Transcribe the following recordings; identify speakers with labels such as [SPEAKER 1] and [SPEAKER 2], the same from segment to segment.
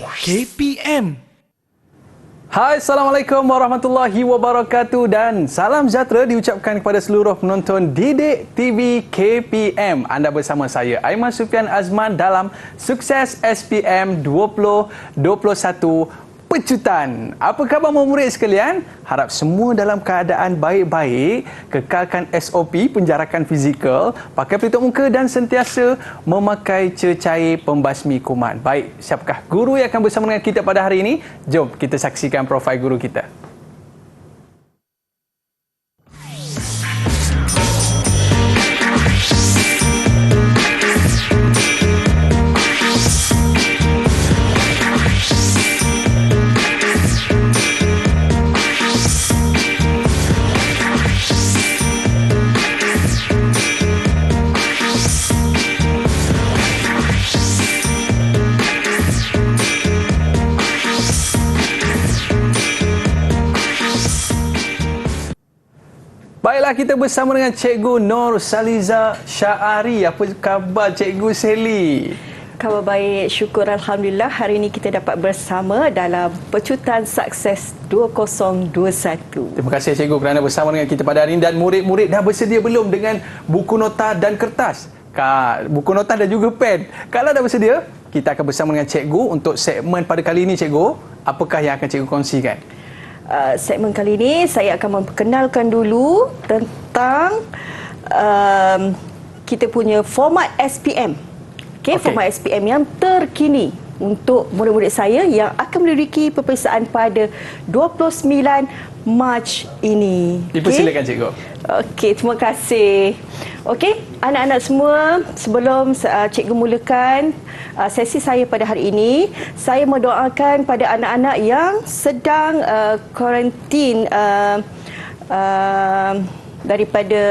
[SPEAKER 1] KPM.
[SPEAKER 2] Hai, Assalamualaikum warahmatullahi wabarakatuh dan salam sejahtera diucapkan kepada seluruh penonton Didik TV KPM. Anda bersama saya, Aiman Sufian Azman dalam Sukses SPM 2021 Pecutan. Apa khabar murid sekalian? Harap semua dalam keadaan baik-baik, kekalkan SOP penjarakan fizikal, pakai pelitup muka dan sentiasa memakai cecair pembasmi kuman. Baik, siapakah guru yang akan bersama dengan kita pada hari ini? Jom kita saksikan profil guru kita. Baiklah, kita bersama dengan Cikgu Nur Saliza Syahari. Apa khabar Cikgu Sally?
[SPEAKER 3] Khabar baik, syukur Alhamdulillah. Hari ini kita dapat bersama dalam Pecutan Sukses 2021.
[SPEAKER 2] Terima kasih Cikgu kerana bersama dengan kita pada hari ini. Dan murid-murid dah bersedia belum dengan buku nota dan kertas? Buku nota dan juga pen. Kalau dah bersedia, kita akan bersama dengan Cikgu untuk segmen pada kali ini. Cikgu, apakah yang akan Cikgu kongsikan?
[SPEAKER 3] Segmen kali ini saya akan memperkenalkan dulu tentang kita punya format SPM. Okay. Format SPM yang terkini untuk murid-murid saya yang akan menduduki peperiksaan pada 29 Mac ini.
[SPEAKER 2] Dipersilakan Cikgu.
[SPEAKER 3] Okey, terima kasih. Okey, anak-anak semua, sebelum cikgu mulakan sesi saya pada hari ini, saya mendoakan pada anak-anak yang sedang kuarantin daripada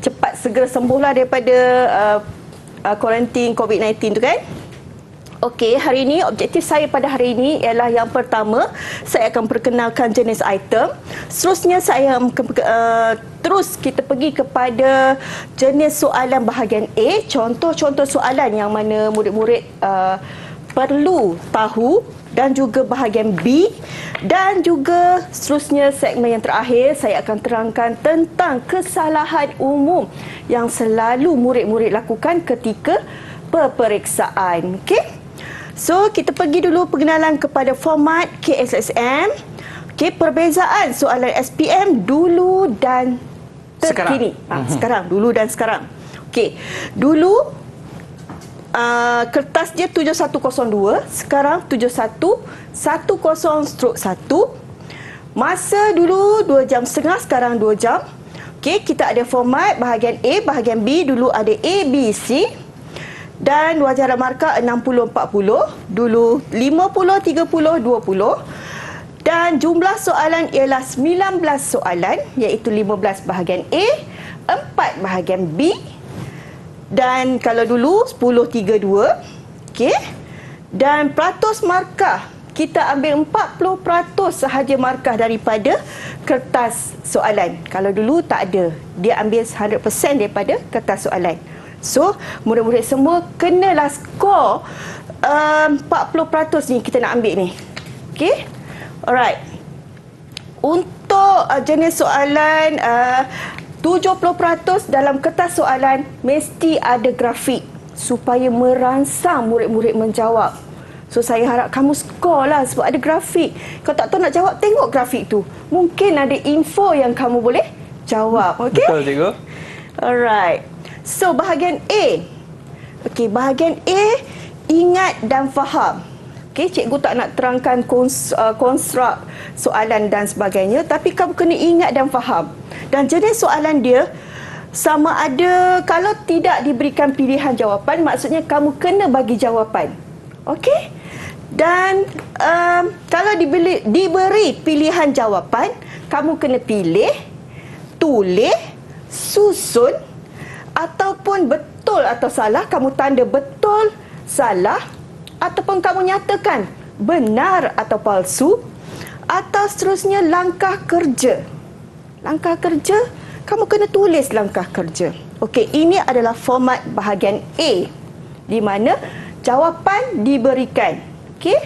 [SPEAKER 3] cepat segera sembuhlah daripada kuarantin COVID-19 tu kan. Okey, hari ini objektif saya pada hari ini ialah yang pertama, saya akan perkenalkan jenis item. Seterusnya saya terus kita pergi kepada jenis soalan bahagian A, contoh-contoh soalan yang mana murid-murid perlu tahu, dan juga bahagian B, dan juga seterusnya segmen yang terakhir saya akan terangkan tentang kesalahan umum yang selalu murid-murid lakukan ketika peperiksaan. Okey? So, kita pergi dulu pengenalan kepada format KSSM. Okey, perbezaan soalan SPM dulu dan terkini. Sekarang, dulu dan sekarang. Okey, dulu kertas dia 7102, sekarang 7110/1. Masa dulu 2 jam setengah, sekarang 2 jam. Okey, kita ada format bahagian A, bahagian B. Dulu ada A, B, C. Dan wajaran markah 60-40, dulu 50-30-20. Dan jumlah soalan ialah 19 soalan, iaitu 15 bahagian A, 4 bahagian B. Dan kalau dulu 10-32, okey. Dan peratus markah, kita ambil 40% sahaja markah daripada kertas soalan. Kalau dulu tak ada, dia ambil 100% daripada kertas soalan. So, murid-murid semua kenalah skor 40% ni kita nak ambil ni. Okey? Alright. Untuk jenis soalan 70% dalam kertas soalan mesti ada grafik supaya merangsang murid-murid menjawab. So, saya harap kamu skor lah sebab ada grafik. Kalau tak tahu nak jawab, tengok grafik tu. Mungkin ada info yang kamu boleh jawab. Okey?
[SPEAKER 2] Betul, Cikgu.
[SPEAKER 3] Alright. So, bahagian A. Okey, bahagian A, ingat dan faham. Okey, cikgu tak nak terangkan konstruk soalan dan sebagainya, tapi kamu kena ingat dan faham. Dan jenis soalan dia sama ada, kalau tidak diberikan pilihan jawapan, maksudnya kamu kena bagi jawapan. Okey? Dan kalau diberi pilihan jawapan, kamu kena pilih, tulis, susun, ataupun betul atau salah, kamu tanda betul, salah, ataupun kamu nyatakan benar atau palsu, atau seterusnya langkah kerja. Langkah kerja, kamu kena tulis langkah kerja. Okey, ini adalah format bahagian A, di mana jawapan diberikan. Okey,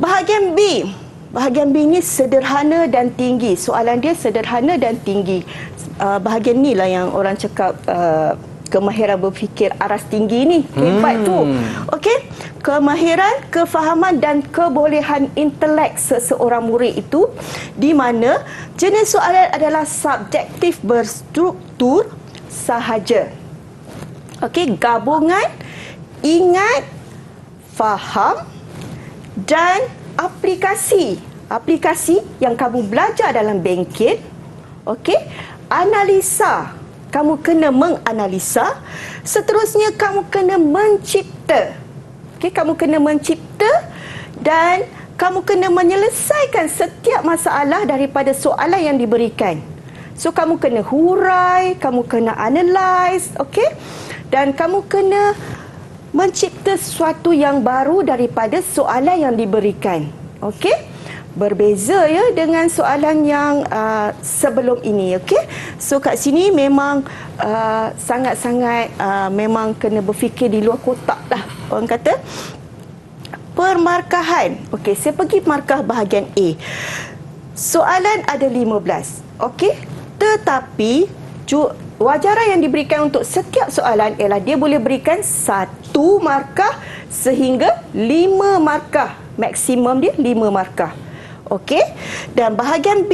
[SPEAKER 3] Bahagian B. Bahagian B ni sederhana dan tinggi. Soalan dia sederhana dan tinggi. Bahagian ni lah yang orang cakap kemahiran berfikir aras tinggi ni. Hebat tu. Okey. Kemahiran, kefahaman dan kebolehan intelek seseorang murid itu, di mana jenis soalan adalah subjektif berstruktur sahaja. Okey, gabungan ingat, faham dan aplikasi. Aplikasi yang kamu belajar dalam bengkel. Okey, analisa. Kamu kena menganalisa. Seterusnya kamu kena mencipta. Okey, kamu kena mencipta dan kamu kena menyelesaikan setiap masalah daripada soalan yang diberikan. So kamu kena hurai, kamu kena analyse, okey? Dan kamu kena mencipta sesuatu yang baru daripada soalan yang diberikan. Okey? Berbeza ya dengan soalan yang sebelum ini, okey? So kat sini memang sangat-sangat memang kena berfikir di luar kotak lah, orang kata. Permarkahan. Okey, saya pergi markah bahagian A. Soalan ada 15. Okey? Tetapi wajaran yang diberikan untuk setiap soalan ialah dia boleh berikan 1 markah sehingga 5 markah. Maksimum dia 5 markah. Okey? Dan bahagian B,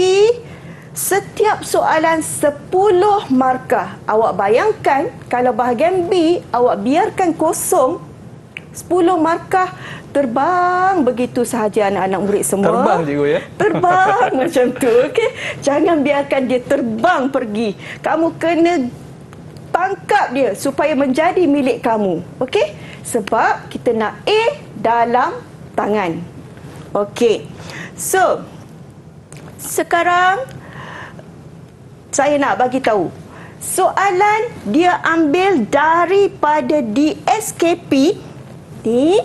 [SPEAKER 3] setiap soalan 10 markah. Awak bayangkan kalau bahagian B awak biarkan kosong, 10 markah terbang begitu sahaja anak-anak murid semua.
[SPEAKER 2] Terbang cikgu ya?
[SPEAKER 3] Terbang macam tu, okey? Jangan biarkan dia terbang pergi. Kamu kena tangkap dia supaya menjadi milik kamu, okey? Sebab kita nak A dalam tangan. Okey. So, sekarang saya nak bagi tahu. Soalan dia ambil daripada DSKP ni,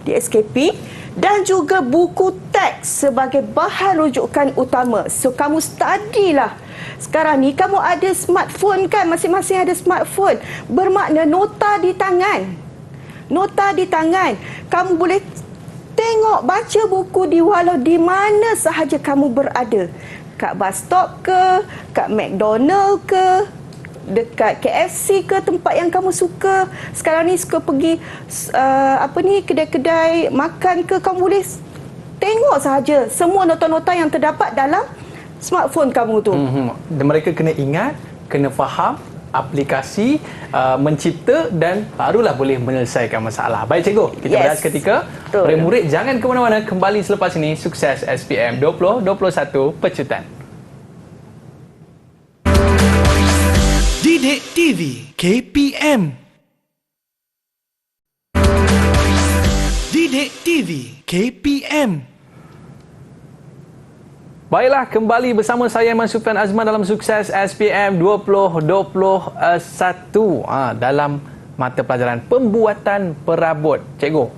[SPEAKER 3] DSKP dan juga buku teks sebagai bahan rujukan utama. So kamu study lah. Sekarang ni kamu ada smartphone kan? Masing-masing ada smartphone. Bermakna nota di tangan. Nota di tangan. Kamu boleh tengok, baca buku di walau di mana sahaja kamu berada. Kat bus stop ke, kat McDonald ke, dekat KFC ke, tempat yang kamu suka. Sekarang ni suka pergi kedai-kedai makan ke, kamu boleh tengok sahaja semua nota-nota yang terdapat dalam smartphone kamu tu.
[SPEAKER 2] Dan mereka kena ingat, kena faham aplikasi, mencipta dan barulah boleh menyelesaikan masalah. Baik cikgu, kita berehat seketika. Murid-murid jangan ke mana-mana, kembali selepas ini. Sukses SPM 2021 Pecutan.
[SPEAKER 1] Didik TV KPM. Didik TV KPM.
[SPEAKER 2] Baiklah, kembali bersama saya Iman Sufian Azman dalam Sukses SPM 2021 dalam mata pelajaran pembuatan perabot. Cikgu,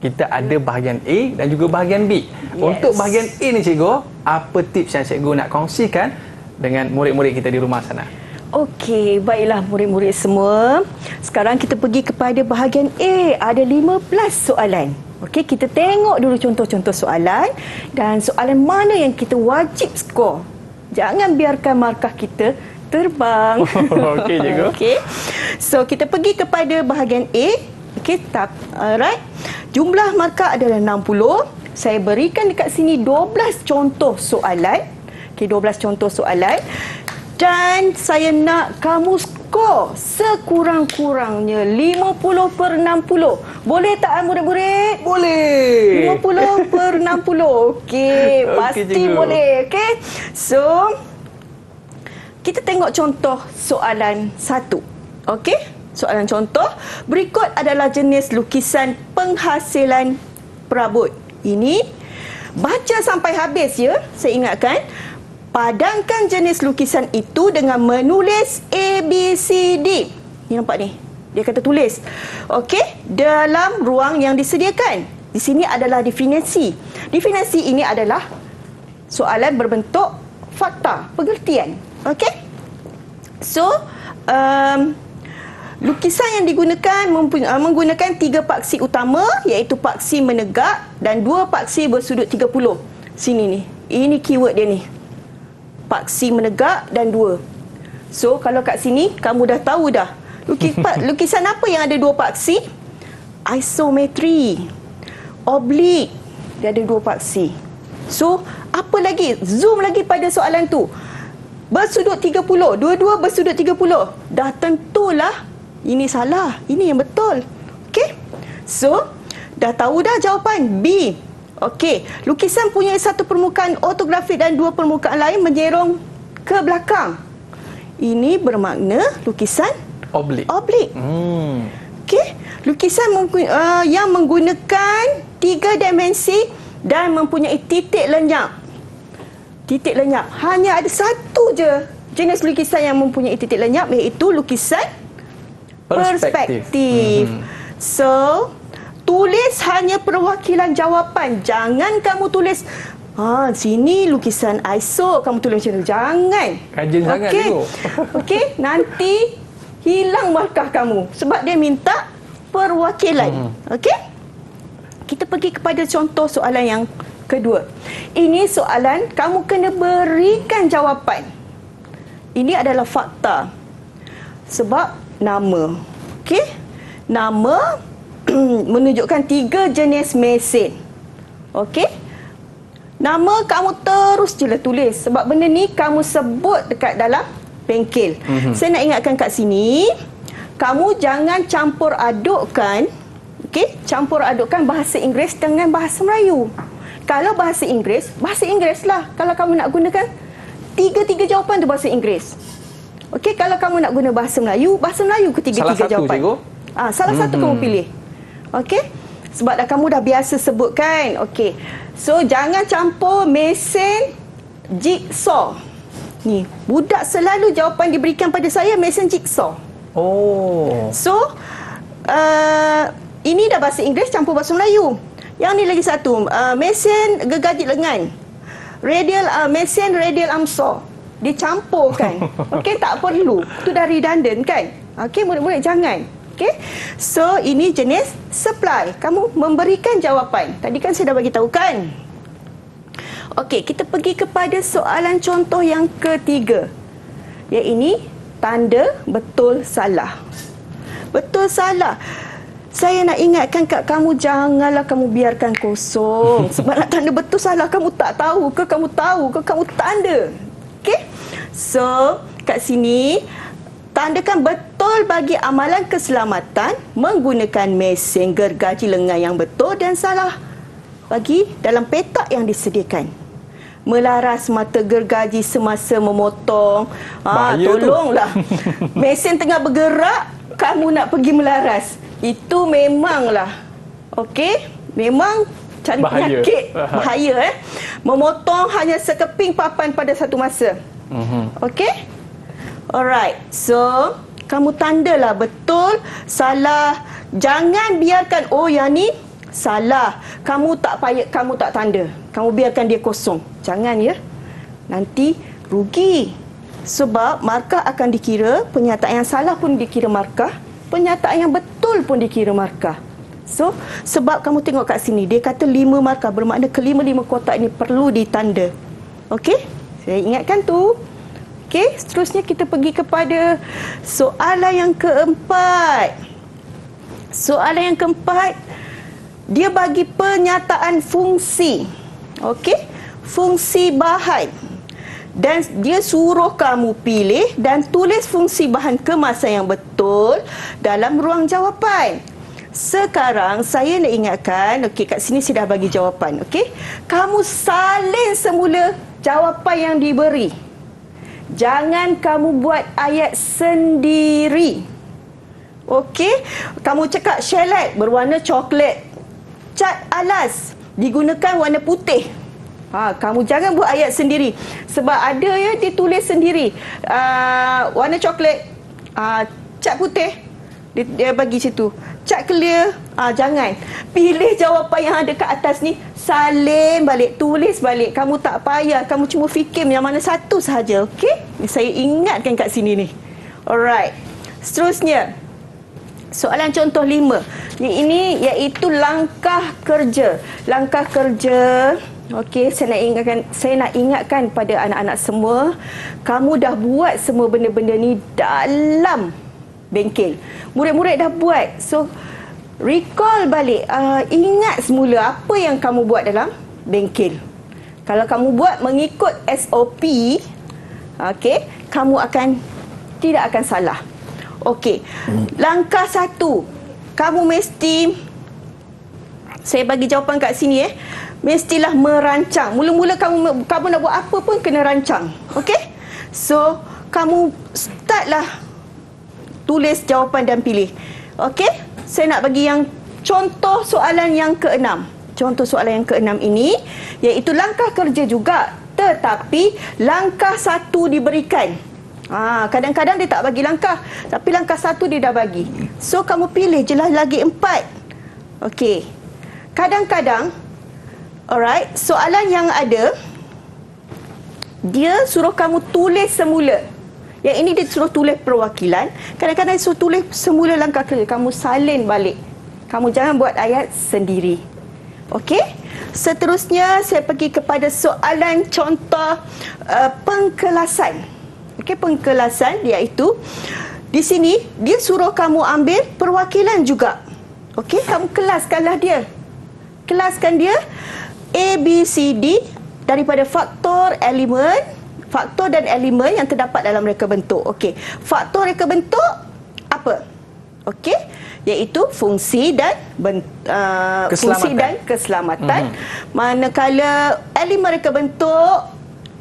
[SPEAKER 2] kita ada bahagian A dan juga bahagian B. Untuk bahagian A ni cikgu, apa tips yang cikgu nak kongsikan dengan murid-murid kita di rumah sana?
[SPEAKER 3] Okey, baiklah murid-murid semua. Sekarang kita pergi kepada bahagian A. Ada 15 soalan. Okey, kita tengok dulu contoh-contoh soalan dan soalan mana yang kita wajib skor. Jangan biarkan markah kita terbang.
[SPEAKER 2] Okey, cikgu.
[SPEAKER 3] Okey. So, kita pergi kepada bahagian A. Okey, alright. Jumlah markah adalah 60. Saya berikan dekat sini 12 contoh soalan. Okey, 12 contoh soalan. Dan saya nak kamu skor sekurang-kurangnya 50/60. Boleh tak murid-murid?
[SPEAKER 2] Boleh.
[SPEAKER 3] 50/60. Okey, pasti
[SPEAKER 2] cikgu.
[SPEAKER 3] boleh. Okey. So, kita tengok contoh soalan 1. Okey? Soalan contoh. Berikut adalah jenis lukisan penghasilan perabot. Ini baca sampai habis ya. Saya ingatkan. Padankan jenis lukisan itu dengan menulis A, B, C, D. Ni nampak ni. Dia kata tulis. Okey, dalam ruang yang disediakan. Di sini adalah definisi. Definisi ini adalah soalan berbentuk fakta, pengertian. Okey? So, Lukisan yang digunakan menggunakan 3 paksi utama, iaitu paksi menegak dan 2 paksi bersudut 30. Sini ni. Ini keyword dia ni. Paksi menegak dan 2. So, kalau kat sini kamu dah tahu dah. Lukisan apa yang ada 2 paksi? Isometri. Oblique. Dia ada 2 paksi. So, apa lagi? Zoom lagi pada soalan tu. Bersudut 30. Dua-dua bersudut 30. Dah tentulah ini salah, ini yang betul. Okey? So, dah tahu dah jawapan B. Okey, lukisan punya satu permukaan ortografik dan 2 permukaan lain menjerong ke belakang. Ini bermakna lukisan
[SPEAKER 2] Oblique.
[SPEAKER 3] Okey, lukisan yang menggunakan 3 dimensi dan mempunyai titik lenyap. Titik lenyap. Hanya ada satu je jenis lukisan yang mempunyai titik lenyap, iaitu lukisan perspektif. So, tulis hanya perwakilan jawapan. Jangan kamu tulis, sini lukisan ISO, kamu tulis macam tu. Jangan.
[SPEAKER 2] Rajin sangat tu.
[SPEAKER 3] Okey, nanti hilang markah kamu. Sebab dia minta perwakilan. Okey? Kita pergi kepada contoh soalan yang kedua. Ini soalan, kamu kena berikan jawapan. Ini adalah fakta. Sebab nama. Okey? Nama menunjukkan 3 jenis mesin. Okey? Nama kamu terus je lah tulis. Sebab benda ni kamu sebut dekat dalam bengkel. Saya nak ingatkan kat sini, kamu jangan campur adukkan, okey? Campur adukkan bahasa Inggeris dengan bahasa Melayu. Kalau bahasa Inggeris lah. Kalau kamu nak gunakan tiga jawapan tu bahasa Inggeris. Okey, kalau kamu nak guna bahasa Melayu ketiga-tiga jawapan. Salah satu kamu pilih. Okey? Sebab kamu dah biasa sebutkan. Okey. So, jangan campur mesin jigsaw. Ni, budak selalu jawapan diberikan pada saya mesin jigsaw. So, ini dah bahasa Inggeris campur bahasa Melayu. Yang ni lagi satu, mesin gergaji lengan. Mesin radial arm saw. Dicampurkan. Okey, tak perlu. Itu dah redundant kan? Okey, murid-murid jangan. Okey. So, ini jenis supply. Kamu memberikan jawapan. Tadi kan saya dah bagi tahu kan? Okey, kita pergi kepada soalan contoh yang ketiga. Yang ini tanda betul salah. Betul salah. Saya nak ingatkan kat kamu, janganlah kamu biarkan kosong. Sebab nak tanda betul salah, kamu tak tahu ke kamu tahu ke kamu tanda. Okey? So, kat sini tandakan betul bagi amalan keselamatan menggunakan mesin gergaji lengan yang betul dan salah bagi dalam petak yang disediakan. Melaras mata gergaji semasa memotong. Tolonglah. Mesin tengah bergerak, kamu nak pergi melaras. Itu memanglah. Okey? Memang cari penyakit. Bahaya. Memotong hanya sekeping papan pada satu masa. Okey? Alright. So, kamu tandalah betul, salah. Jangan biarkan, yang ni salah. Kamu tak tanda. Kamu biarkan dia kosong. Jangan ya. Nanti rugi. Sebab markah akan dikira, penyataan yang salah pun dikira markah, penyataan yang betul pun dikira markah. So, sebab kamu tengok kat sini, dia kata 5 markah, bermakna kelima-lima kotak ini perlu ditanda. Okey? Saya ingatkan tu. Okey, seterusnya kita pergi kepada soalan yang keempat. Soalan yang keempat, dia bagi pernyataan fungsi. Okey? Fungsi bahan. Dan dia suruh kamu pilih dan tulis fungsi bahan kemasan yang betul dalam ruang jawapan. Sekarang saya nak ingatkan, okey, kat sini saya dah bagi jawapan, okey? Kamu salin semula jawapan yang diberi. Jangan kamu buat ayat sendiri. Okey? Kamu cakap shellac berwarna coklat. Cat alas digunakan warna putih. Kamu jangan buat ayat sendiri. Sebab ada ya ditulis sendiri. Warna coklat, cat putih, dia bagi situ. Cat clear, jangan. Pilih jawapan yang ada kat atas ni, salin balik, tulis balik. Kamu tak payah, kamu cuma fikir yang mana satu sahaja. Okey? Saya ingatkan kat sini ni. Alright. Seterusnya, Soalan contoh 5. Ini iaitu langkah kerja. Langkah kerja. Okey, saya nak ingatkan pada anak-anak semua, kamu dah buat semua benda-benda ni dalam bengkel. Murid-murid dah buat. So recall balik, ingat semula apa yang kamu buat dalam bengkel. Kalau kamu buat mengikut SOP, okey, kamu tidak akan salah. Okey. Langkah 1, kamu mesti, saya bagi jawapan kat sini mestilah merancang. Mula-mula kamu nak buat apa pun kena rancang. Okey? So, kamu startlah tulis jawapan dan pilih. Okey? Saya nak bagi yang contoh soalan yang ke-6. Contoh soalan yang ke-6 ini iaitu langkah kerja juga, tetapi langkah 1 diberikan. Kadang-kadang dia tak bagi langkah, tapi langkah 1 dia dah bagi. So, kamu pilih je lah lagi 4. Okey. Kadang-kadang, alright, soalan yang ada, dia suruh kamu tulis semula. Yang ini dia suruh tulis perwakilan. Kadang-kadang dia suruh tulis semula langkah kerja. Kamu salin balik. Kamu jangan buat ayat sendiri. Okey? Seterusnya, saya pergi kepada soalan contoh pengkelasan. Okey, pengkelasan iaitu di sini dia suruh kamu ambil perwakilan juga. Okey, kamu kelaskanlah dia. Kelaskan dia A, B, C, D daripada faktor dan elemen yang terdapat dalam reka bentuk. Okey, faktor reka bentuk apa? Okey, iaitu fungsi dan keselamatan. Manakala elemen reka bentuk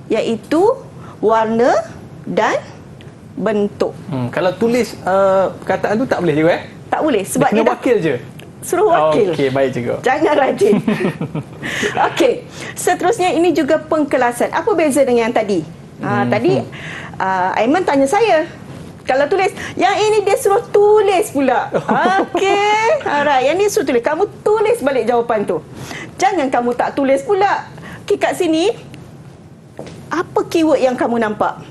[SPEAKER 3] iaitu warna dan bentuk.
[SPEAKER 2] Kalau tulis perkataan tu tak boleh juga
[SPEAKER 3] Tak boleh sebab
[SPEAKER 2] dia kena wakil je.
[SPEAKER 3] Suruh wakil.
[SPEAKER 2] Okey, baik cikgu.
[SPEAKER 3] Jangan rajin. Okey. Seterusnya ini juga pengkelasan. Apa beza dengan yang tadi? Tadi Aiman tanya saya. Kalau tulis, yang ini dia suruh tulis pula. Okey. Alright, yang ni suruh tulis. Kamu tulis balik jawapan tu. Jangan kamu tak tulis pula. Okey, kat sini apa keyword yang kamu nampak?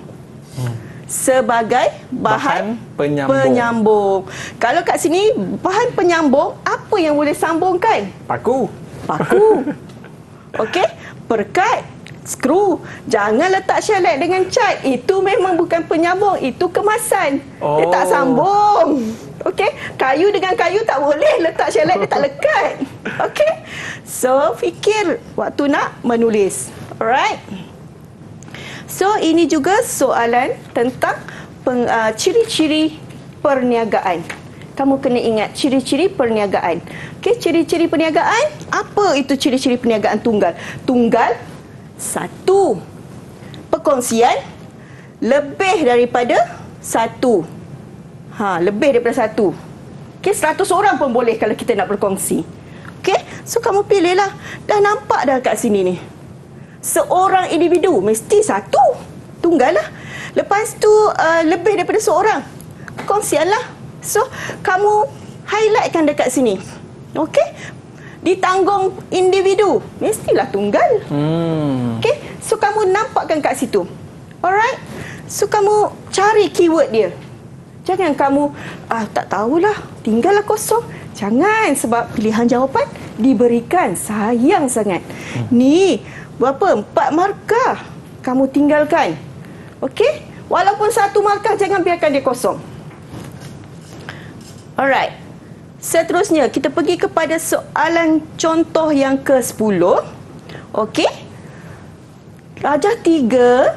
[SPEAKER 3] Sebagai bahan penyambung. Kalau kat sini bahan penyambung, apa yang boleh sambungkan?
[SPEAKER 2] Paku. Okey,
[SPEAKER 3] perkat, skru. Jangan letak syelet dengan cat. Itu memang bukan penyambung, itu kemasan. Dia tak sambung. Okey, kayu dengan kayu tak boleh letak syelet, dia tak lekat. Okey. So, fikir waktu nak menulis. Alright. So, ini juga soalan tentang ciri-ciri perniagaan. Kamu kena ingat ciri-ciri perniagaan. Okey, ciri-ciri perniagaan. Apa itu ciri-ciri perniagaan tunggal? Tunggal, 1. Perkongsian, lebih daripada 1. Lebih daripada 1. Okey, 100 orang pun boleh kalau kita nak berkongsi. Okey, so kamu pilihlah. Dah nampak dah kat sini ni. Seorang individu mesti 1, tunggal lah. Lepas tu lebih daripada seorang, kongsianlah. So kamu highlightkan dekat sini. Okey, ditanggung individu mestilah tunggal. Okey, so kamu nampakkan kat situ. Alright, so kamu cari keyword dia. Jangan kamu tak tahulah, tinggallah kosong. Jangan, sebab pilihan jawapan diberikan. Sayang sangat. Ni berapa? 4 markah kamu tinggalkan. Okey? Walaupun 1 markah, jangan biarkan dia kosong. Alright. Seterusnya, kita pergi kepada soalan contoh yang ke-10. Okey? Rajah 3,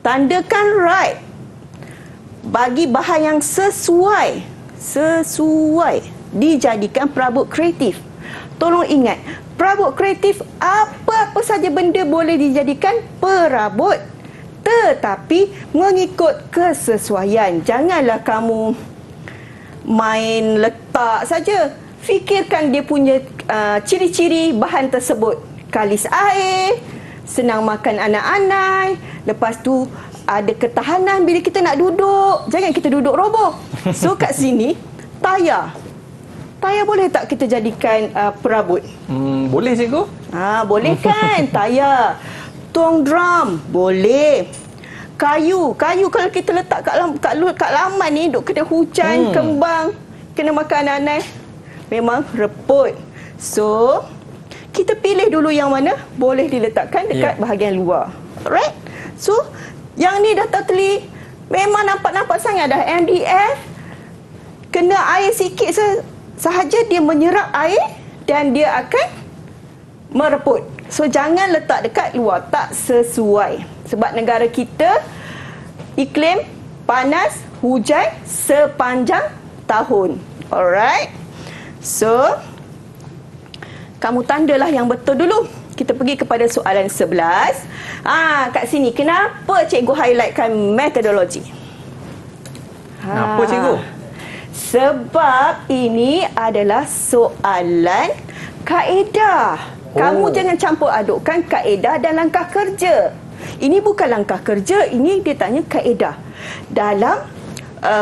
[SPEAKER 3] tandakan right bagi bahan yang sesuai dijadikan perabot kreatif. Tolong ingat, perabot kreatif, apa-apa saja benda boleh dijadikan perabot, tetapi mengikut kesesuaian. Janganlah kamu main letak saja. Fikirkan dia punya ciri-ciri bahan tersebut. Kalis air, senang makan anak-anak, lepas tu ada ketahanan bila kita nak duduk. Jangan kita duduk roboh. So kat sini, tayar boleh tak kita jadikan perabot?
[SPEAKER 2] Boleh cikgu?
[SPEAKER 3] Boleh kan? Tayar. Tuang drum boleh. Kayu kalau kita letak kat laman ni, duk kena hujan, kembang, kena makan anak-anak memang reput. So, kita pilih dulu yang mana boleh diletakkan dekat bahagian luar. Alright? So, yang ni dah totally memang nampak-nampak sangat dah. MDF kena air sikit sahaja dia menyerap air dan dia akan mereput. So, jangan letak dekat luar. Tak sesuai. Sebab negara kita iklim panas, hujan sepanjang tahun. Alright? So, kamu tandalah yang betul dulu. Kita pergi kepada soalan 11. Kat sini, kenapa cikgu highlightkan metodologi?
[SPEAKER 2] Kenapa cikgu?
[SPEAKER 3] Sebab ini adalah soalan kaedah. Kamu jangan campur adukkan kaedah dan langkah kerja. Ini bukan langkah kerja, ini dia tanya kaedah. Dalam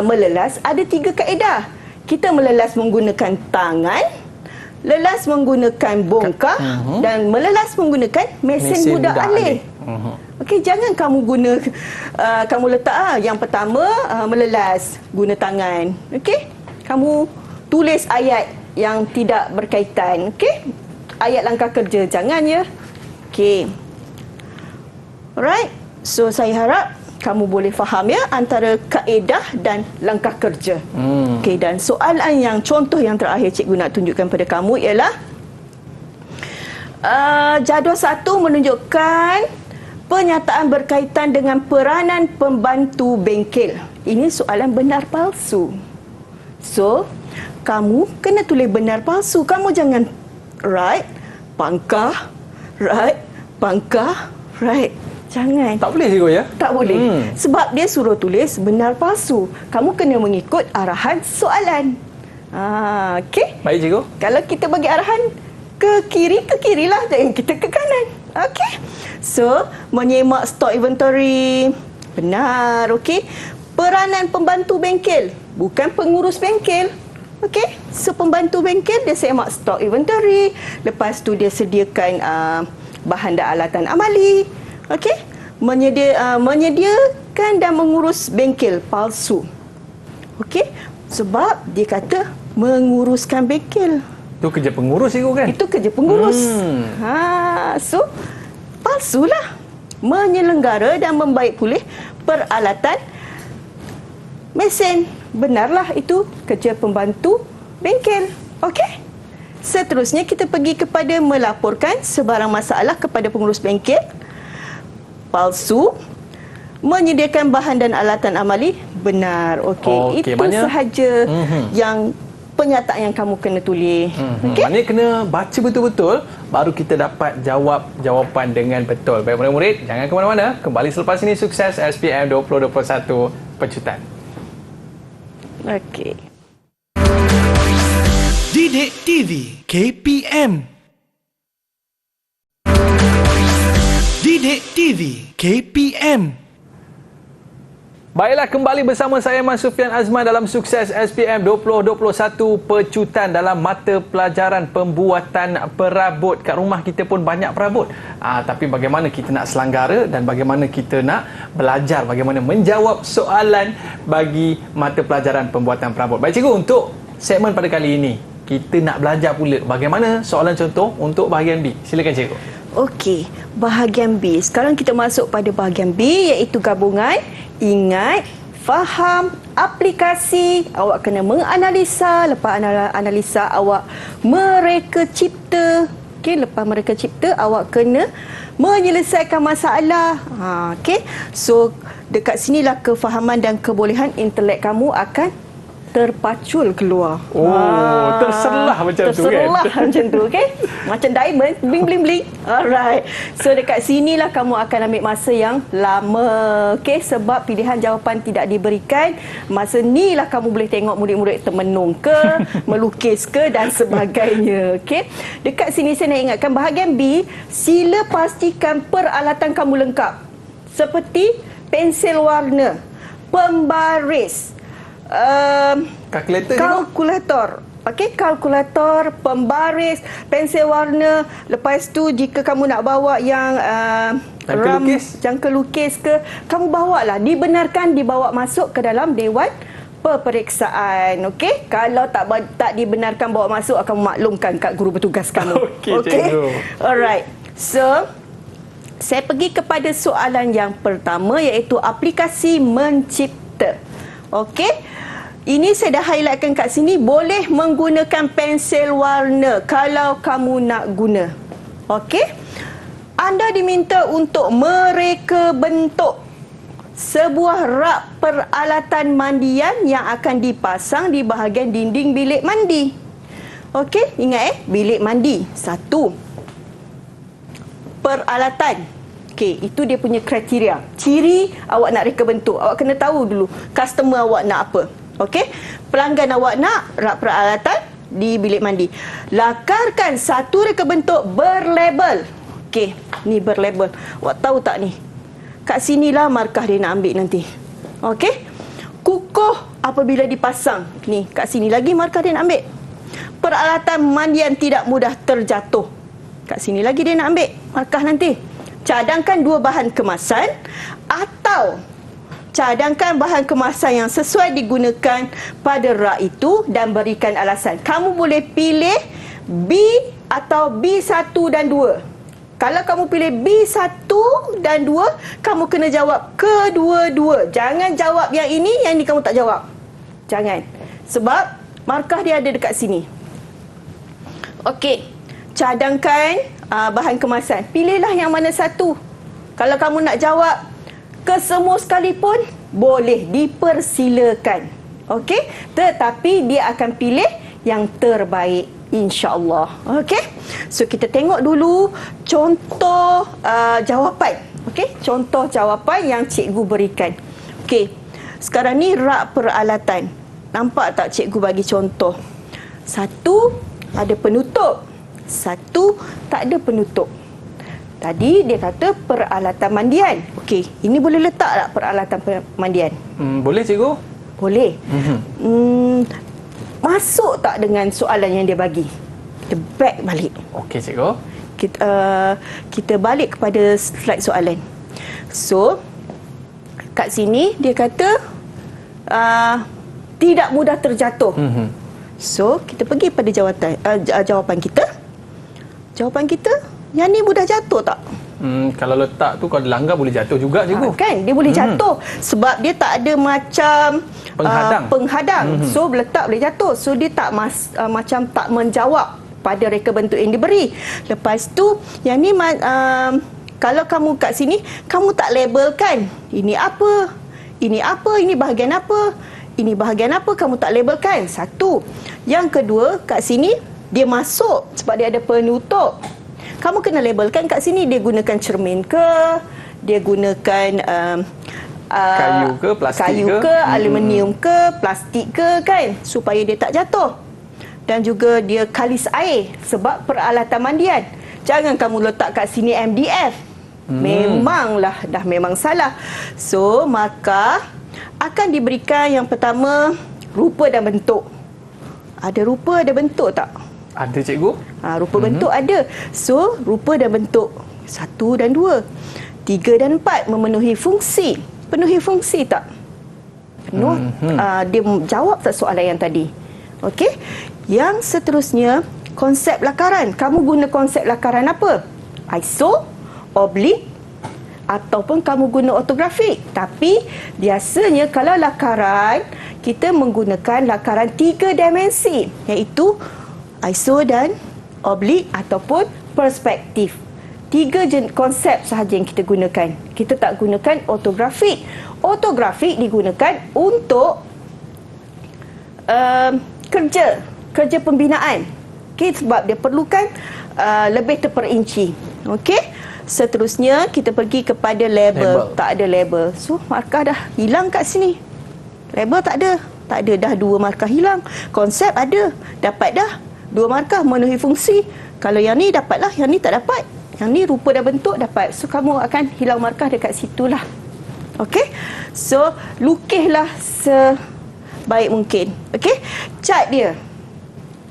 [SPEAKER 3] melelas ada 3 kaedah. Kita melelas menggunakan tangan, lelas menggunakan bongkah dan melelas menggunakan mesin budak alih. Okey, jangan kamu kamu letak yang pertama melelas guna tangan. Okey? Kamu tulis ayat yang tidak berkaitan. Okey? Ayat langkah kerja jangan ya. Okey. Alright. So saya harap kamu boleh faham ya antara kaedah dan langkah kerja. Okey, dan soalan yang contoh yang terakhir cikgu nak tunjukkan pada kamu ialah jadual 1 menunjukkan pernyataan berkaitan dengan peranan pembantu bengkel. Ini soalan benar palsu. So, kamu kena tulis benar palsu. Kamu jangan right, pangkah, right, pangkah, right. Jangan.
[SPEAKER 2] Tak boleh cikgu ya?
[SPEAKER 3] Tak boleh. Sebab dia suruh tulis benar palsu. Kamu kena mengikut arahan soalan. Okey?
[SPEAKER 2] Baik cikgu.
[SPEAKER 3] Kalau kita bagi arahan ke kiri lah. Jangan kita ke kanan. Okey? So, menyemak stok inventory. Benar. Okey? Peranan pembantu bengkel. Bukan pengurus bengkel. Okey? So, pembantu bengkel dia semak stok inventory. Lepas tu dia sediakan bahan dan alatan amali. Okey, menyediakan dan mengurus bengkel palsu. Okey, sebab dia kata menguruskan bengkel.
[SPEAKER 2] Itu kerja pengurus cikgu kan?
[SPEAKER 3] Itu kerja pengurus. So palsulah. Menyelenggara dan membaik pulih peralatan mesin. Benarlah itu kerja pembantu bengkel. Okey. Seterusnya kita pergi kepada melaporkan sebarang masalah kepada pengurus bengkel. Palsu. Menyediakan bahan dan alatan amali. Benar. Okey. Itu sahaja yang penyataan yang kamu kena tulis.
[SPEAKER 2] Okay? Maknanya kena baca betul-betul baru kita dapat jawapan dengan betul. Baik murid-murid, jangan ke mana-mana. Kembali selepas ini, sukses SPM 2021 Pecutan.
[SPEAKER 3] Okey.
[SPEAKER 1] Didik TV KPM. Didik TV KPM.
[SPEAKER 2] Baiklah, kembali bersama saya Mas Sufian Azman dalam Sukses SPM 2021 Pecutan dalam mata pelajaran pembuatan perabot. Kat rumah kita pun banyak perabot. Tapi bagaimana kita nak selenggara dan bagaimana kita nak belajar bagaimana menjawab soalan bagi mata pelajaran pembuatan perabot. Baik cikgu, untuk segmen pada kali ini kita nak belajar pula bagaimana soalan contoh untuk bahagian B. Silakan cikgu.
[SPEAKER 3] Okey, bahagian B. Sekarang kita masuk pada bahagian B, iaitu gabungan. Ingat, faham, aplikasi. Awak kena menganalisa. Lepas analisa, awak mereka cipta. Okey, lepas mereka cipta, awak kena menyelesaikan masalah. Okey, so dekat sinilah kefahaman dan kebolehan intelek kamu akan terpacul keluar.
[SPEAKER 2] Terserlah macam tu kan?
[SPEAKER 3] Terserlah macam tu, okey? Macam diamond, bling bling bling. Alright. So dekat sinilah kamu akan ambil masa yang lama, okey? Sebab pilihan jawapan tidak diberikan. Masa ni lah kamu boleh tengok murid-murid termenung ke, melukis ke dan sebagainya, okey? Dekat sini saya nak ingatkan bahagian B, sila pastikan peralatan kamu lengkap. Seperti pensel warna, pembaris, kalkulator. Okey, kalkulator, pembaris, pensel warna. Lepas tu jika kamu nak bawa yang jangka lukis ke, kamu bawalah. Dibenarkan dibawa masuk ke dalam dewan peperiksaan. Okey, kalau tak dibenarkan bawa masuk, akan maklumkan kat guru bertugas kamu.
[SPEAKER 2] Okey, cikgu.
[SPEAKER 3] Alright. So, saya pergi kepada soalan yang pertama, iaitu aplikasi mencipta. Okey. Ini saya dah highlightkan kat sini, boleh menggunakan pensel warna kalau kamu nak guna. Okey. Anda diminta untuk mereka bentuk sebuah rak peralatan mandian yang akan dipasang di bahagian dinding bilik mandi. Okey, ingat bilik mandi. Satu. Peralatan. Okey, itu dia punya kriteria. Ciri awak nak reka bentuk. Awak kena tahu dulu customer awak nak apa. Okey, pelanggan awak nak rak peralatan di bilik mandi. Lakarkan satu reka bentuk berlabel. Okey, ni berlabel. Awak tahu tak ni? Kat sinilah markah dia nak ambil nanti. Okey? Kukuh apabila dipasang. Ni, kat sini lagi markah dia nak ambil. Peralatan mandian tidak mudah terjatuh. Kat sini lagi dia nak ambil markah nanti. Cadangkan dua bahan kemasan atau cadangkan bahan kemasan yang sesuai digunakan pada rak itu dan berikan alasan. Kamu boleh pilih B atau B1 dan 2. Kalau kamu pilih B1 dan 2, kamu kena jawab kedua-dua. Jangan jawab yang ini kamu tak jawab. Jangan. Sebab markah dia ada dekat sini. Okey. Cadangkan bahan kemasan. Pilihlah yang mana satu. Kalau kamu nak jawab kesemua sekalipun, boleh, dipersilakan. Okey? Tetapi dia akan pilih yang terbaik, insya-Allah. Okey? So kita tengok dulu contoh jawapan. Okey? Contoh jawapan yang cikgu berikan. Okey. Sekarang ni rak peralatan. Nampak tak cikgu bagi contoh? Satu ada penutup. Satu tak ada penutup. Tadi dia kata peralatan mandian. Okey, ini boleh letak tak peralatan mandian?
[SPEAKER 2] Boleh cikgu?
[SPEAKER 3] Boleh. Masuk tak dengan soalan yang dia bagi? Kita back balik.
[SPEAKER 2] Okey cikgu.
[SPEAKER 3] Kita balik kepada slide soalan. So, kat sini dia kata tidak mudah terjatuh. So, kita pergi pada jawapan kita. Jawapan kita, yang ni mudah jatuh tak?
[SPEAKER 2] Kalau letak tu, kalau dilanggar boleh jatuh juga cikgu.
[SPEAKER 3] Kan, dia boleh jatuh sebab dia tak ada macam penghadang. So letak boleh jatuh. So dia tak macam tak menjawab pada reka bentuk yang diberi. Lepas tu yang ni kalau kamu kat sini, kamu tak labelkan ini apa, ini apa, ini bahagian apa, ini bahagian apa, kamu tak labelkan. Satu. Yang kedua, kat sini dia masuk sebab dia ada penutup. Kamu kena labelkan kat sini, dia gunakan cermin ke, dia gunakan
[SPEAKER 2] kayu ke, plastik
[SPEAKER 3] ke, aluminium ke, plastik ke, kan, supaya dia tak jatuh. Dan juga dia kalis air sebab peralatan mandian. Jangan kamu letak kat sini MDF. Memanglah dah memang salah. So maka akan diberikan yang pertama rupa dan bentuk. Ada rupa, ada bentuk tak?
[SPEAKER 2] Ada cikgu.
[SPEAKER 3] Rupa bentuk ada. So rupa dan bentuk 1 dan 2, 3 dan 4 memenuhi fungsi. Penuhi fungsi tak? Penuh. Dia jawab tak soalan yang tadi? Okey. Yang seterusnya, konsep lakaran. Kamu guna konsep lakaran apa? ISO, oblik, ataupun kamu guna ortografik. Tapi biasanya kalau lakaran, kita menggunakan lakaran 3 dimensi, iaitu ISO dan oblik ataupun perspektif. 3 konsep sahaja yang kita gunakan. Kita tak gunakan ortografik. Ortografik digunakan untuk kerja pembinaan. Okay, sebab dia perlukan lebih terperinci. Okey. Seterusnya kita pergi kepada label. Tak ada label. So markah dah hilang kat sini. Label tak ada. Tak ada, dah 2 markah hilang. Konsep ada. Dapat dah 2 markah memenuhi fungsi. Kalau yang ni dapatlah, yang ni tak dapat. Yang ni rupa dan bentuk dapat. So kamu akan hilang markah dekat situlah. Okey. So lukislah sebaik mungkin. Okey. Cat dia.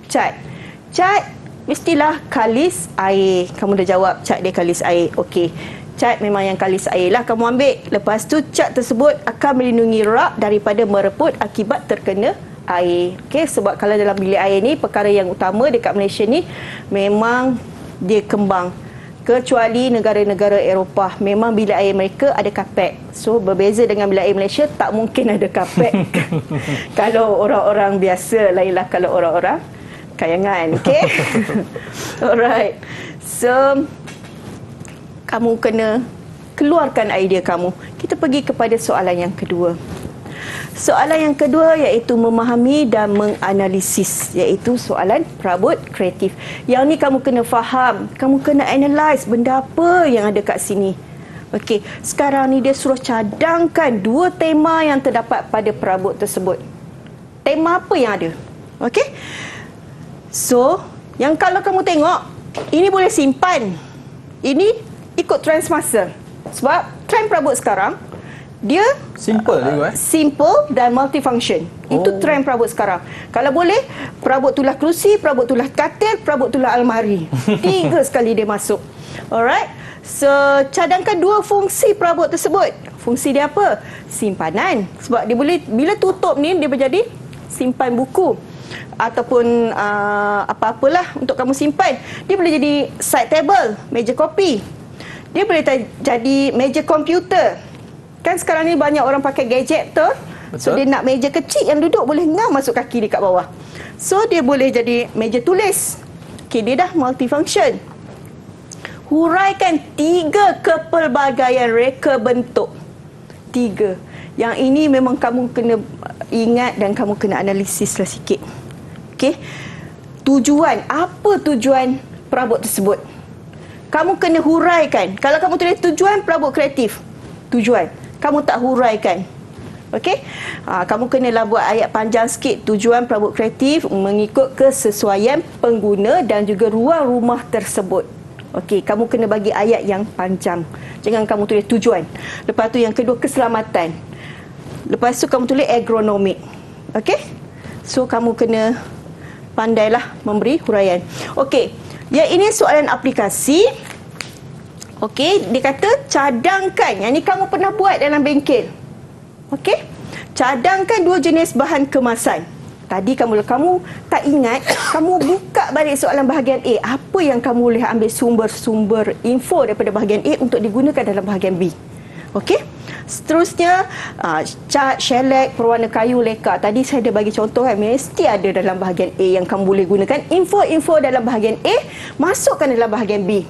[SPEAKER 3] Cat mestilah kalis air. Kamu dah jawab cat dia kalis air. Okey. cat memang yang kalis air lah kamu ambil. Lepas tu cat tersebut akan melindungi rak daripada mereput akibat terkena air. Okey, sebab kalau dalam bilik air ni perkara yang utama dekat Malaysia ni memang dia kembang. Kecuali negara-negara Eropah, memang bilik air mereka ada kapek. So berbeza dengan bilik air Malaysia, tak mungkin ada kapek. Kalau orang-orang biasa, lainlah kalau orang-orang kayangan. Okey. Alright. So kamu kena keluarkan idea kamu. Kita pergi kepada soalan yang kedua. Soalan yang kedua iaitu memahami dan menganalisis, iaitu soalan perabot kreatif. Yang ni kamu kena faham, kamu kena analyse benda apa yang ada kat sini. Okey, sekarang ni dia suruh cadangkan 2 tema yang terdapat pada perabot tersebut. Tema apa yang ada? Okey. So, yang kalau kamu tengok, ini boleh simpan. Ini ikut trend semasa. Sebab trend perabot sekarang dia
[SPEAKER 2] Simple juga
[SPEAKER 3] simple dan multifunction. Itu trend perabot sekarang. Kalau boleh, perabot tulah kerusi, perabot tulah katil, perabot tulah almari. 3 sekali dia masuk. Alright. So, cadangkan 2 fungsi perabot tersebut. Fungsi dia apa? Simpanan. Sebab dia boleh, bila tutup ni, dia menjadi simpan buku. Ataupun apa-apalah untuk kamu simpan. Dia boleh jadi side table, meja kopi. Dia boleh jadi meja komputer. Kan sekarang ni banyak orang pakai gadget tu.
[SPEAKER 2] Betul.
[SPEAKER 3] So dia nak meja kecil yang duduk boleh ngam masuk kaki dekat bawah. So dia boleh jadi meja tulis. Okey, dia dah multifunction. Huraikan 3 kepelbagaian reka bentuk. 3. Yang ini memang kamu kena ingat dan kamu kena analisis lah sikit. Okey. Tujuan, apa tujuan perabot tersebut? Kamu kena huraikan. Kalau kamu tulis tujuan perabot kreatif, tujuan kamu tak huraikan. Okey? Kamu kenalah buat ayat panjang sikit. Tujuan perabot kreatif mengikut kesesuaian pengguna dan juga ruang rumah tersebut. Okey, kamu kena bagi ayat yang panjang. Jangan kamu tulis tujuan. Lepas tu yang kedua, keselamatan. Lepas tu kamu tulis ergonomik. Okey? So kamu kena pandailah memberi huraian. Okey, yang ini soalan aplikasi. Okey, dia kata cadangkan. Yang ni kamu pernah buat dalam bengkel. Okey? Cadangkan 2 jenis bahan kemasan. Tadi kamu tak ingat, kamu buka balik soalan bahagian A. Apa yang kamu boleh ambil sumber-sumber info daripada bahagian A untuk digunakan dalam bahagian B. Okey? Seterusnya, cat, shellac, perwarna kayu, leka. Tadi saya dah bagi contoh kan, mesti ada dalam bahagian A yang kamu boleh gunakan. Info-info dalam bahagian A, masukkan dalam bahagian B.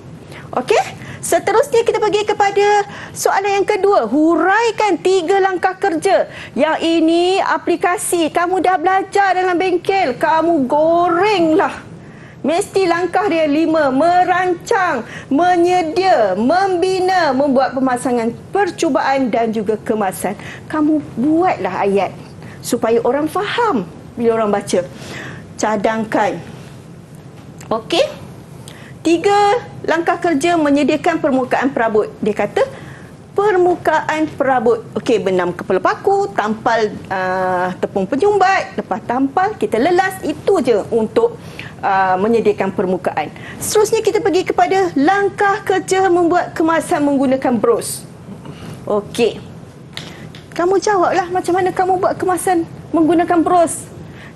[SPEAKER 3] Okey? Seterusnya kita pergi kepada soalan yang kedua. Huraikan 3 langkah kerja. Yang ini aplikasi. Kamu dah belajar dalam bengkel. Kamu gorenglah. Mesti langkah dia 5. Merancang, menyedia, membina, membuat pemasangan percubaan dan juga kemasan. Kamu buatlah ayat supaya orang faham bila orang baca. Cadangkan. Okey? 3 langkah kerja menyediakan permukaan perabot. Dia kata permukaan perabot. Okey, benam kepala paku, tampal tepung penyumbat, lepas tampal kita lelas. Itu je untuk menyediakan permukaan. Seterusnya kita pergi kepada langkah kerja membuat kemasan menggunakan bros. Okey, kamu jawablah macam mana kamu buat kemasan menggunakan bros.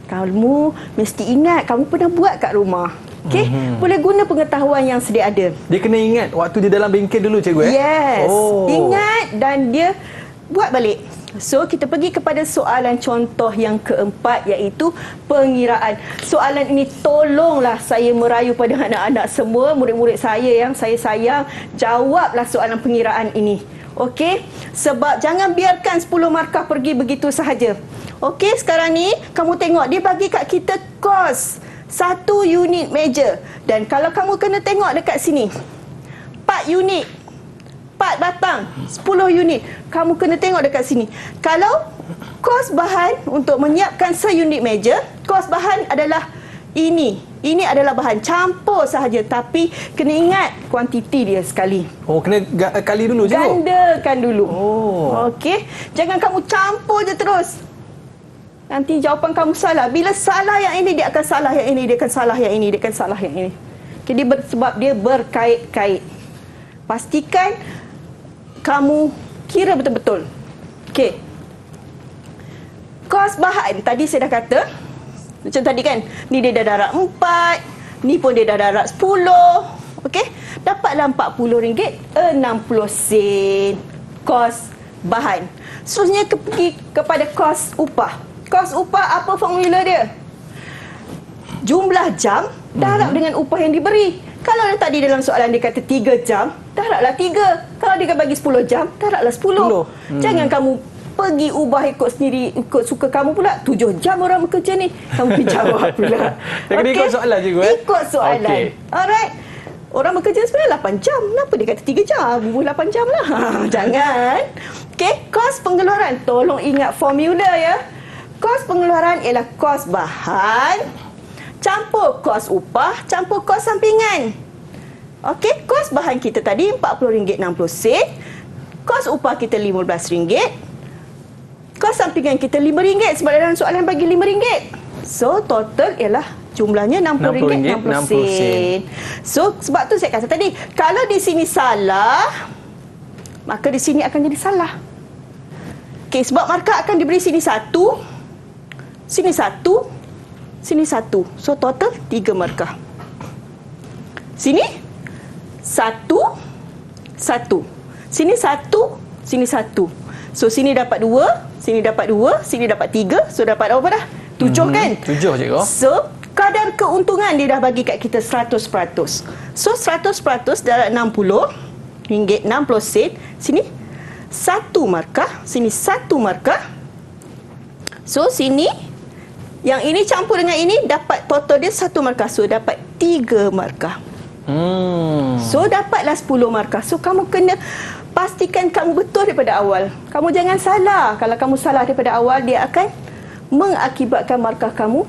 [SPEAKER 3] Kamu mesti ingat kamu pernah buat kat rumah. Okey, boleh guna pengetahuan yang sedia ada.
[SPEAKER 2] Dia kena ingat waktu dia dalam bengkel dulu, cikgu.
[SPEAKER 3] Yes. Ingat dan dia buat balik. So, kita pergi kepada soalan contoh yang keempat, iaitu pengiraan. Soalan ini tolonglah saya merayu pada anak-anak semua, murid-murid saya yang saya sayang, jawablah soalan pengiraan ini. Okey? Sebab jangan biarkan 10 markah pergi begitu sahaja. Okey, sekarang ni kamu tengok dia bagi kat kita kos 1 unit meja. Dan kalau kamu kena tengok dekat sini, 4 unit, 4 batang, 10 unit. Kamu kena tengok dekat sini. Kalau kos bahan untuk menyiapkan seunit meja, kos bahan adalah ini. Ini adalah bahan campur sahaja, tapi kena ingat kuantiti dia sekali.
[SPEAKER 2] Oh, kena kali dulu, cikgu.
[SPEAKER 3] Gandakan dulu.
[SPEAKER 2] Oh.
[SPEAKER 3] Okey. Jangan kamu campur je terus. Nanti jawapan kamu salah. Bila salah yang ini, dia akan salah yang ini, dia akan salah yang ini, dia akan salah yang ini. Okay, sebab dia berkait-kait. Pastikan kamu kira betul-betul. Okey. Kos bahan, tadi saya dah kata, macam tadi kan, ni dia dah darab 4, ni pun dia dah darab 10. Okey, dapatlah RM40, 60 sen kos bahan. Seterusnya pergi kepada kos upah. Kos upah, apa formula dia? Jumlah jam darab dengan upah yang diberi. Kalau tadi dalam soalan dia kata 3 jam, darablah 3. Kalau dia bagi 10 jam, darablah 10. Jangan kamu pergi ubah ikut sendiri, ikut suka kamu pula. 7 jam orang bekerja ni, kamu pergi jawab pula.
[SPEAKER 2] Jadi ikut soalan je,
[SPEAKER 3] Ikut soalan.
[SPEAKER 2] Okay.
[SPEAKER 3] Alright. Orang bekerja sebenarnya 8 jam. Kenapa dia kata 3 jam? Bubuh 8 jam lah. Jangan. Okey, kos pengeluaran. Tolong ingat formula ya. Kos pengeluaran ialah kos bahan campur kos upah campur kos sampingan. Okey, kos bahan kita tadi RM40.60. Kos upah kita RM15. Kos sampingan kita RM5 sebab dalam soalan bagi RM5. So, total ialah jumlahnya RM60.60. So, sebab tu saya kata tadi, kalau di sini salah, maka di sini akan jadi salah. Okey, sebab markah akan diberi sini 1, sini 1, sini 1. So, total 3 markah. Sini 1, 1. Sini 1, sini 1. So, sini dapat 2, sini dapat 2, sini dapat 3. So, dapat apa dah? 7 kan?
[SPEAKER 2] 7 cikgu.
[SPEAKER 3] So, kadar keuntungan dia dah bagi kat kita 100%. So, 100% dalam RM60.60. Sini 1 markah, sini 1 markah. So, sini yang ini campur dengan ini dapat total dia 1 markah. So, dapat 3 markah. So, dapatlah 10 markah. So, kamu kena pastikan kamu betul daripada awal. Kamu jangan salah. Kalau kamu salah daripada awal, dia akan mengakibatkan markah kamu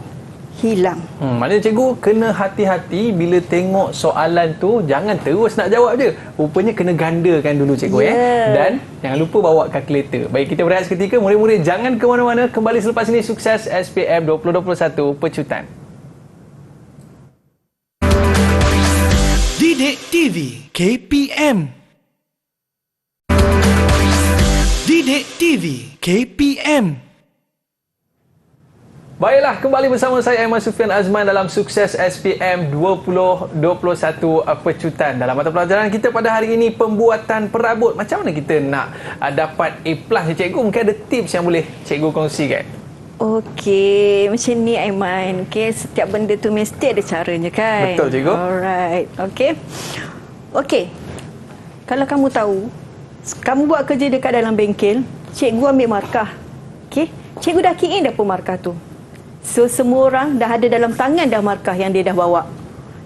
[SPEAKER 3] hilang.
[SPEAKER 2] Maknanya cikgu kena hati-hati bila tengok soalan tu, jangan terus nak jawab je. Rupanya kena gandakan dulu cikgu Dan jangan lupa bawa kalkulator. Baik, kita berehat seketika. Murid-murid jangan ke mana-mana. Kembali selepas ini. Sukses SPM 2021 Pecutan.
[SPEAKER 1] Didik TV KPM. Didik TV KPM.
[SPEAKER 2] Baiklah, kembali bersama saya Aiman Sufian Azman dalam Sukses SPM 2021 Pecutan. Dalam mata pelajaran kita pada hari ini, pembuatan perabot. Macam mana kita nak dapat A+ ni cikgu? Mungkin ada tips yang boleh cikgu kongsikan.
[SPEAKER 3] Okey, macam ni Aiman. Okey, setiap benda tu mesti ada caranya kan?
[SPEAKER 2] Betul cikgu.
[SPEAKER 3] Alright. Okey. Kalau kamu tahu, kamu buat kerja dekat dalam bengkel, cikgu ambil markah. Okey, cikgu dah key in dah pun markah tu. So, semua orang dah ada dalam tangan dah markah yang dia dah bawa.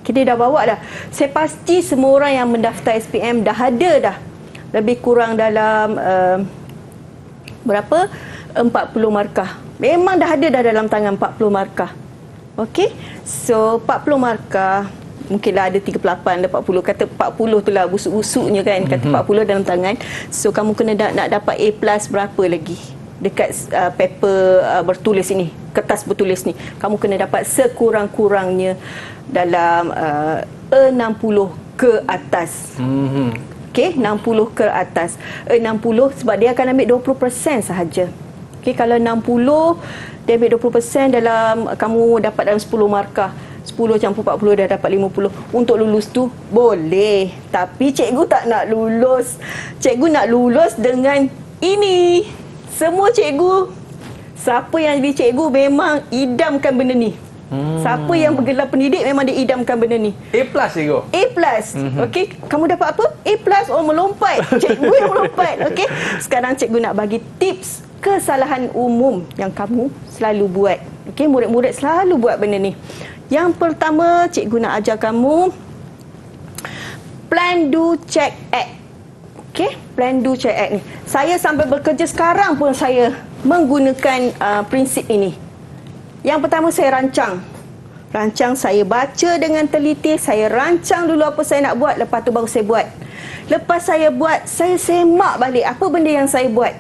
[SPEAKER 3] Dia dah bawa dah. Saya pasti semua orang yang mendaftar SPM dah ada dah. Lebih kurang dalam berapa? 40 markah. Memang dah ada dah dalam tangan 40 markah. Okey? So, 40 markah. Mungkinlah ada 38, ada 40. Kata 40 tu lah busuk-busuknya kan. Kata 40 dalam tangan. So, kamu kena nak dapat A+ berapa lagi? Dekat paper bertulis ini, kertas bertulis ni, kamu kena dapat sekurang-kurangnya dalam 60 ke atas. Okey, 60 ke atas. 60 sebab dia akan ambil 20% sahaja. Okey, kalau 60 dia ambil 20% dalam, kamu dapat dalam 10 markah. 10 campur 40 dah dapat 50. Untuk lulus tu boleh, tapi cikgu tak nak lulus. Cikgu nak lulus dengan ini. Semua cikgu, siapa yang jadi cikgu memang idamkan benda ni. Siapa yang bergelar pendidik memang dia idamkan benda ni.
[SPEAKER 2] A+ cikgu.
[SPEAKER 3] A+. Okey, kamu dapat apa? A+. Oh, melompat. Cikgu yang melompat. Okey. Sekarang cikgu nak bagi tips kesalahan umum yang kamu selalu buat. Okey, murid-murid selalu buat benda ni. Yang pertama, cikgu nak ajar kamu plan, do, check, act. Okey, plan, do, check, act ni. Saya sampai bekerja sekarang pun saya menggunakan prinsip ini. Yang pertama, saya rancang. Saya baca dengan teliti, saya rancang dulu apa saya nak buat, lepas tu baru saya buat. Lepas saya buat, saya semak balik apa benda yang saya buat.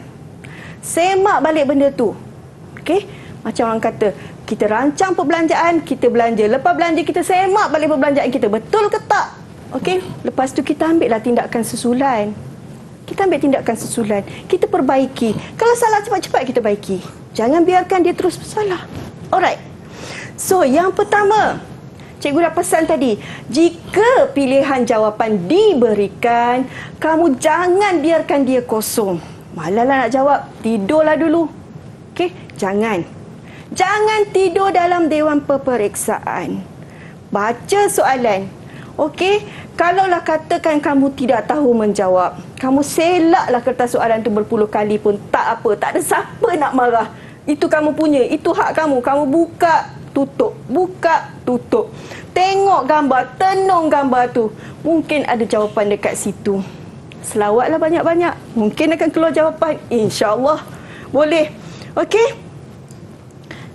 [SPEAKER 3] Semak balik benda tu. Okey, macam orang kata, kita rancang perbelanjaan, kita belanja. Lepas belanja, kita semak balik perbelanjaan kita. Betul ke tak? Okey, lepas tu kita ambillah tindakan susulan. kita ambil tindakan susulan, kita perbaiki. Kalau salah, cepat-cepat kita baiki. Jangan biarkan dia terus bersalah. Alright. So, yang pertama, cikgu dah pesan tadi, jika pilihan jawapan diberikan, kamu jangan biarkan dia kosong. Malahlah nak jawab, tidurlah dulu. Okey, jangan. Jangan tidur dalam dewan peperiksaan. Baca soalan. Okey, kalaulah katakan kamu tidak tahu menjawab, kamu selaklah kertas soalan tu berpuluh kali pun tak apa, tak ada siapa nak marah. Itu kamu punya, itu hak kamu. Kamu buka, tutup, buka, tutup. Tengok gambar, tenung gambar tu. Mungkin ada jawapan dekat situ. Selawatlah banyak-banyak. Mungkin akan keluar jawapan. InsyaAllah. Boleh. Okey?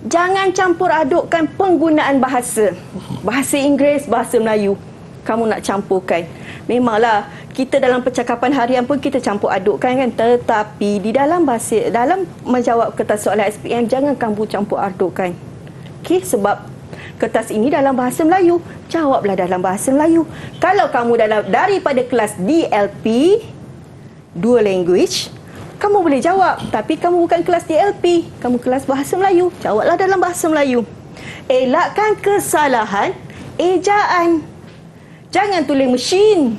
[SPEAKER 3] Jangan campur adukkan penggunaan bahasa. Bahasa Inggeris, bahasa Melayu. Kamu nak campurkan. Memanglah, kita dalam percakapan harian pun kita campur adukkan kan. Tetapi di dalam bahasa, dalam menjawab kertas soalan SPM, jangan kamu campur adukkan. Okey, sebab kertas ini dalam bahasa Melayu. Jawablah dalam bahasa Melayu. Kalau kamu daripada kelas DLP, Dual Language, kamu boleh jawab. Tapi kamu bukan kelas DLP, kamu kelas bahasa Melayu. Jawablah dalam bahasa Melayu. Elakkan kesalahan ejaan. Jangan tulis mesin.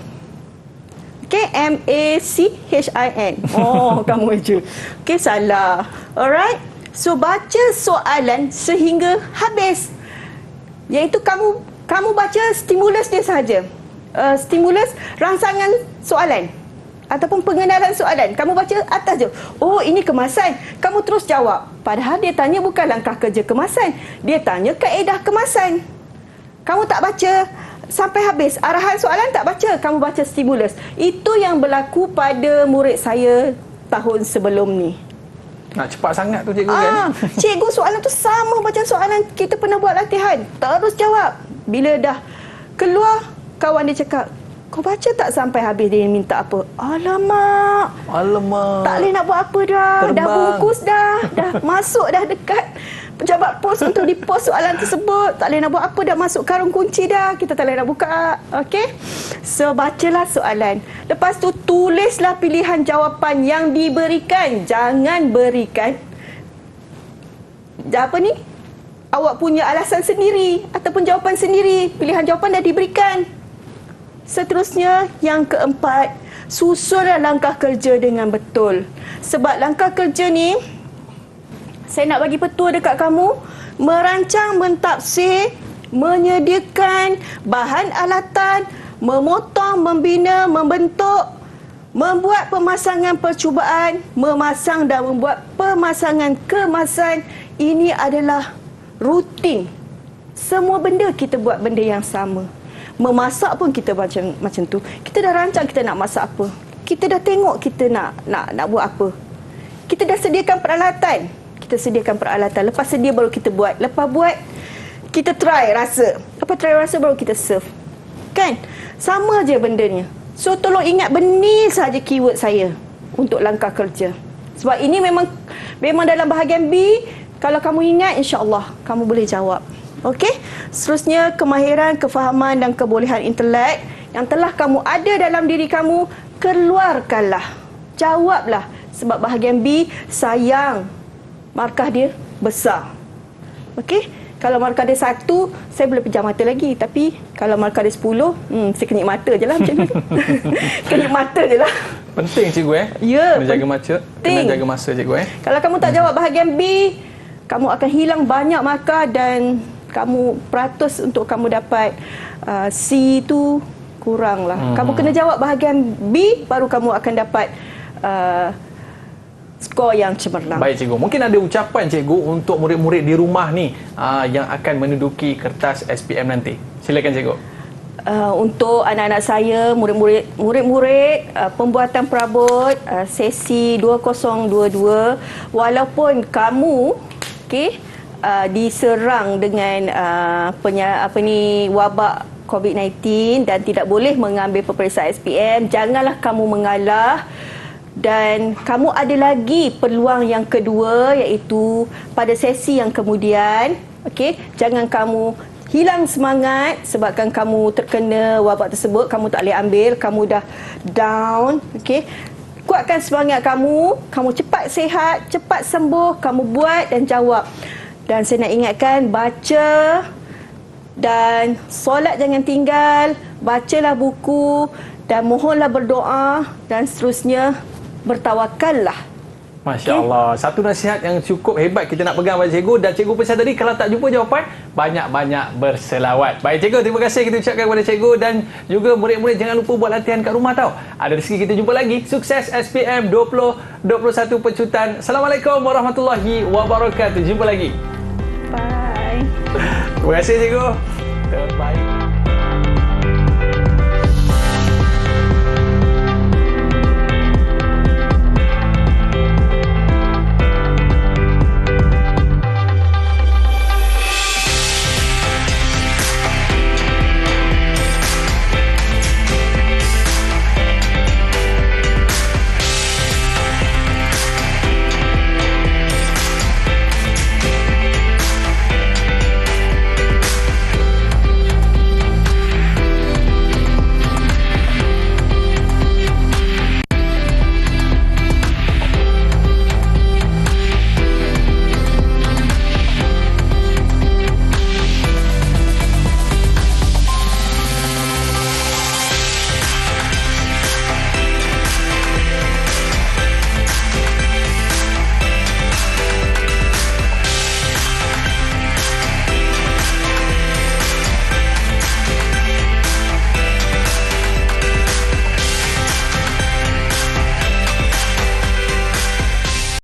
[SPEAKER 3] Okey, MACHIN. Oh, kamu je. Okey, salah. Alright. So, baca soalan sehingga habis. Iaitu kamu baca stimulus dia sahaja. Stimulus rangsangan soalan ataupun pengenalan soalan. Kamu baca atas je. Oh, ini kemasan. Kamu terus jawab. Padahal dia tanya bukan langkah kerja kemasan. Dia tanya kaedah kemasan. Kamu tak baca sampai habis. Arahan soalan tak baca. Kamu baca stimulus. Itu yang berlaku pada murid saya tahun sebelum ni.
[SPEAKER 2] Nak cepat sangat tu cikgu kan?
[SPEAKER 3] Cikgu soalan tu sama macam soalan kita pernah buat latihan. Terus jawab. Bila dah keluar, kawan dia cakap, kau baca tak sampai habis dia minta apa? Alamak. Tak boleh nak buat apa dah.
[SPEAKER 2] Terbang.
[SPEAKER 3] Dah bungkus dah. Dah masuk dah dekat pejabat pos untuk dipost soalan tersebut. Tak boleh nak buat apa dah, masuk karung kunci dah. Kita tak boleh nak buka. Okey? So, bacalah soalan. Lepas tu, tulislah pilihan jawapan yang diberikan. Jangan berikan apa ni? Awak punya alasan sendiri ataupun jawapan sendiri. Pilihan jawapan dah diberikan. Seterusnya, yang keempat, susunlah langkah kerja dengan betul. Sebab langkah kerja ni, saya nak bagi petua dekat kamu, merancang, mentafsir, menyediakan bahan alatan, memotong, membina, membentuk, membuat pemasangan percubaan, memasang dan membuat pemasangan kemasan. Ini adalah rutin. Semua benda kita buat benda yang sama. Memasak pun kita macam tu. Kita dah rancang kita nak masak apa. Kita dah tengok kita nak buat apa. Kita dah sediakan peralatan. Lepas sedia baru kita buat. Lepas buat, kita try rasa. Lepas try rasa baru kita serve. Kan? Sama je bendanya. So, tolong ingat benih sahaja keyword saya untuk langkah kerja. Sebab ini memang dalam bahagian B. Kalau kamu ingat, insya-Allah kamu boleh jawab. Okey? Seterusnya, kemahiran, kefahaman dan kebolehan intelek yang telah kamu ada dalam diri kamu, keluarkanlah. Jawablah. Sebab bahagian B, sayang, markah dia besar. Okey? Kalau markah dia 1, saya boleh pejam mata lagi. Tapi kalau markah dia 10, saya kenyit mata je lah macam tu. Kenyit mata je lah.
[SPEAKER 2] Penting cikgu
[SPEAKER 3] Ya.
[SPEAKER 2] Kena jaga masa. Kena jaga masa cikgu
[SPEAKER 3] Kalau kamu tak jawab bahagian B, kamu akan hilang banyak markah dan kamu peratus untuk kamu dapat C tu kurang lah. Kamu kena jawab bahagian B, baru kamu akan dapat skor yang cemerlang.
[SPEAKER 2] Baik cikgu, mungkin ada ucapan cikgu untuk murid-murid di rumah ni yang akan menduduki kertas SPM nanti. Silakan cikgu.
[SPEAKER 3] Untuk anak-anak saya, murid-murid pembuatan perabot sesi 2022, walaupun kamu diserang dengan wabak COVID-19 dan tidak boleh mengambil peperiksaan SPM, janganlah kamu mengalah. Dan kamu ada lagi peluang yang kedua, iaitu pada sesi yang kemudian. Okey, jangan kamu hilang semangat sebabkan kamu terkena wabak tersebut, kamu tak boleh ambil, kamu dah down. Okey, kuatkan semangat kamu. Kamu cepat sihat, cepat sembuh. Kamu buat dan jawab. Dan saya nak ingatkan, baca dan solat jangan tinggal. Bacalah buku dan mohonlah berdoa dan seterusnya bertawakallah.
[SPEAKER 2] Masya Allah. Satu nasihat yang cukup hebat kita nak pegang pada cikgu. Dan cikgu pesan tadi, kalau tak jumpa jawapan, banyak-banyak berselawat. Baik cikgu, terima kasih kita ucapkan kepada cikgu. Dan juga murid-murid jangan lupa buat latihan kat rumah tau. Ada rezeki kita jumpa lagi. Sukses SPM 2021 Pecutan. Assalamualaikum warahmatullahi wabarakatuh. Jumpa lagi.
[SPEAKER 3] Bye.
[SPEAKER 2] Terima kasih cikgu. Terbaik.